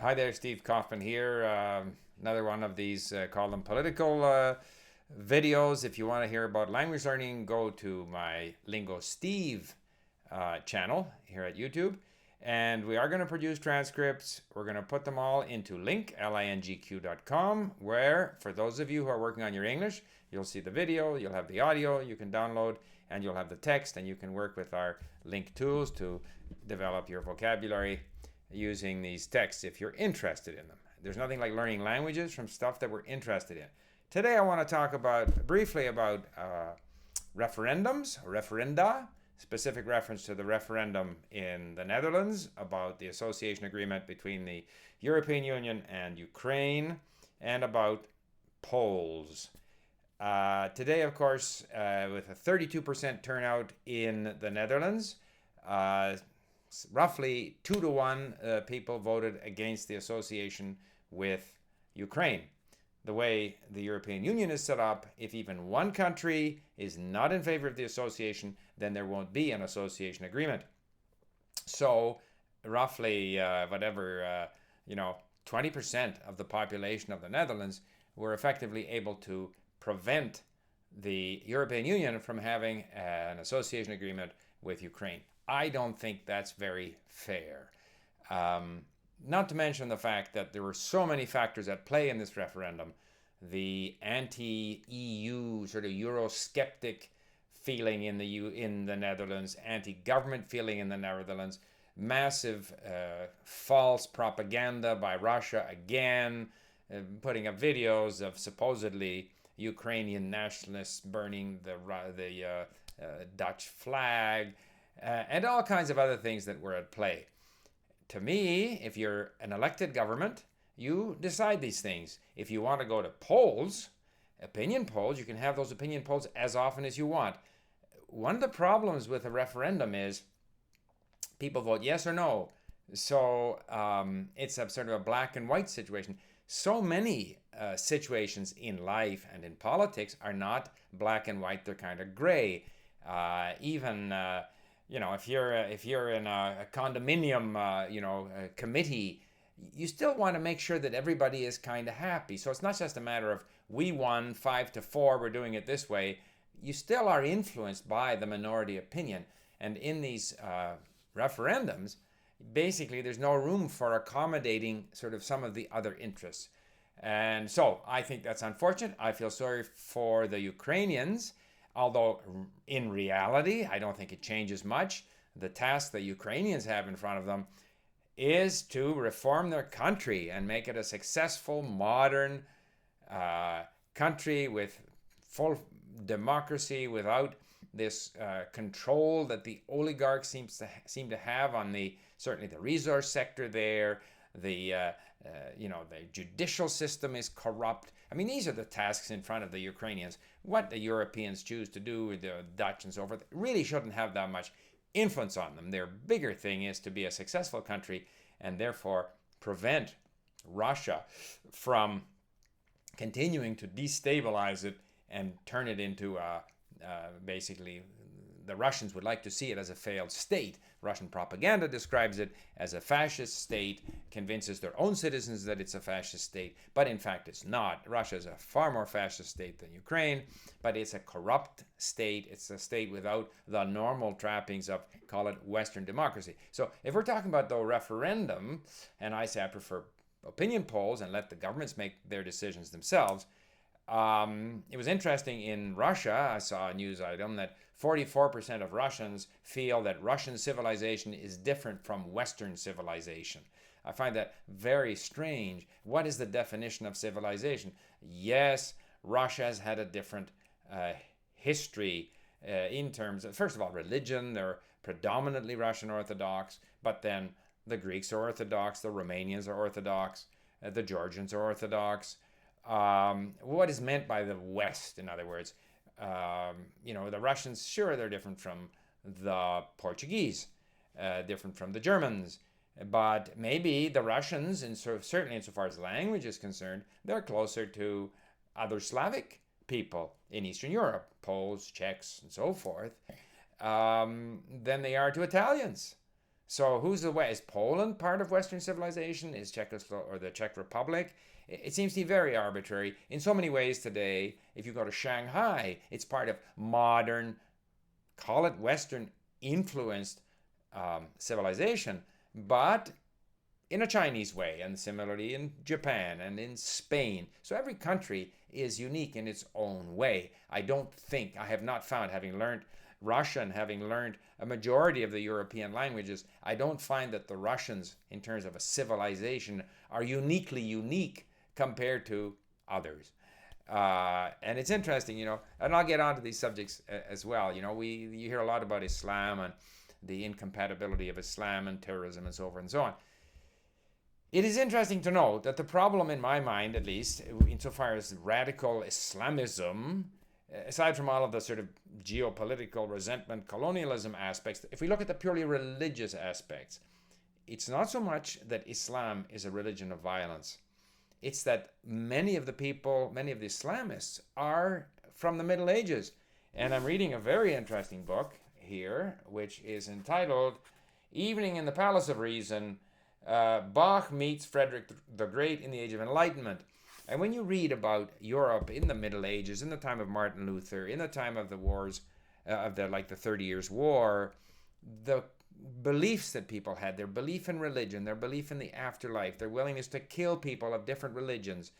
Hi there, Steve Kaufman here. Another one of these, call them political videos. If you want to hear about language learning, go to my Lingo Steve channel here at YouTube. And we are going to produce transcripts. We're going to put them all into lingq.com, where, for those of you who are working on your English, you'll see the video, you'll have the audio you can download, and you'll have the text, and you can work with our link tools to develop your vocabulary using these texts if you're interested in them. There's nothing like learning languages from stuff that we're interested in. Today I want to talk briefly about referendums, or referenda, specific reference to the referendum in the Netherlands about the association agreement between the European Union and Ukraine, and about polls. Today, of course, with a 32% turnout in the Netherlands, roughly 2 to 1 people voted against the association with Ukraine. The way the European Union is set up, if even one country is not in favor of the association, then there won't be an association agreement. So roughly 20% of the population of the Netherlands were effectively able to prevent the European Union from having an association agreement with Ukraine. I don't think that's very fair. Not to mention the fact that there were so many factors at play in this referendum. The anti-EU, sort of Euro-skeptic feeling in the Netherlands, anti-government feeling in the Netherlands, massive false propaganda by Russia again, putting up videos of supposedly Ukrainian nationalists burning the Dutch flag, and all kinds of other things that were at play. To me, if you're an elected government, you decide these things. If you want to go to polls, opinion polls, you can have those opinion polls as often as you want. One of the problems with a referendum is people vote yes or no. So it's a sort of a black and white situation. So many situations in life and in politics are not black and white, they're kind of gray. If you're in a condominium, committee, you still want to make sure that everybody is kind of happy. So it's not just a matter of we won 5-4, we're doing it this way. You still are influenced by the minority opinion. And in these referendums, basically there's no room for accommodating sort of some of the other interests. And so I think that's unfortunate. I feel sorry for the Ukrainians. Although in reality, I don't think it changes much. The task the Ukrainians have in front of them is to reform their country and make it a successful, modern country with full democracy, without this control that the oligarchs seem to have on certainly the resource sector there. The judicial system is corrupt. I mean, these are the tasks in front of the Ukrainians. What the Europeans choose to do with the Dutch and so forth really shouldn't have that much influence on them. Their bigger thing is to be a successful country and therefore prevent Russia from continuing to destabilize it and turn it into basically, the Russians would like to see it as a failed state. Russian propaganda describes it as a fascist state, convinces their own citizens that it's a fascist state, but in fact it's not. Russia is a far more fascist state than Ukraine, but it's a corrupt state. It's a state without the normal trappings of, call it, Western democracy. So if we're talking about the referendum, and I say I prefer opinion polls and let the governments make their decisions themselves, it was interesting in Russia. I saw a news item that 44% of Russians feel that Russian civilization is different from Western civilization. I find that very strange. What is the definition of civilization? Yes, Russia has had a different history in terms of, first of all, religion. They're predominantly Russian Orthodox, but then the Greeks are Orthodox, the Romanians are Orthodox, the Georgians are Orthodox. What is meant by the West, in other words? The Russians, sure, they're different from the Portuguese, different from the Germans, but maybe the Russians, and certainly insofar as language is concerned, they're closer to other Slavic people in Eastern Europe, Poles, Czechs, and so forth, than they are to Italians. So who's the West? Is Poland part of Western civilization? Is Czechoslovakia or the Czech Republic? It seems to be very arbitrary. In so many ways today, if you go to Shanghai, it's part of modern, call it Western influenced civilization, but in a Chinese way, and similarly in Japan and in Spain. So every country is unique in its own way. I have not found, having learned Russian, having learned a majority of the European languages, I don't find that the Russians, in terms of a civilization, are uniquely unique compared to others. And it's interesting, and I'll get onto these subjects as well. You hear a lot about Islam and the incompatibility of Islam and terrorism and so forth and so on. It is interesting to note that the problem, in my mind at least, insofar as radical Islamism, aside from all of the sort of geopolitical resentment, colonialism aspects, if we look at the purely religious aspects, it's not so much that Islam is a religion of violence. It's that many of the Islamists are from the Middle Ages. And I'm reading a very interesting book here, which is entitled Evening in the Palace of Reason, Bach meets Frederick the Great in the Age of Enlightenment. And when you read about Europe in the Middle Ages, in the time of Martin Luther, in the time of the wars, of the 30 Years' War, the beliefs that people had, their belief in religion, their belief in the afterlife, their willingness to kill people of different religions,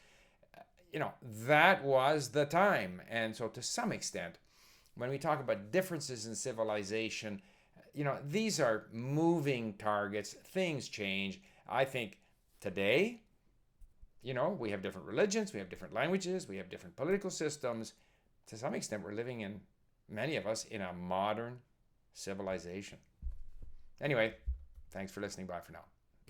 that was the time. And so to some extent, when we talk about differences in civilization, these are moving targets. Things change. I think today, we have different religions, we have different languages, we have different political systems. To some extent, we're living in, many of us, in a modern civilization. Anyway, thanks for listening. Bye for now.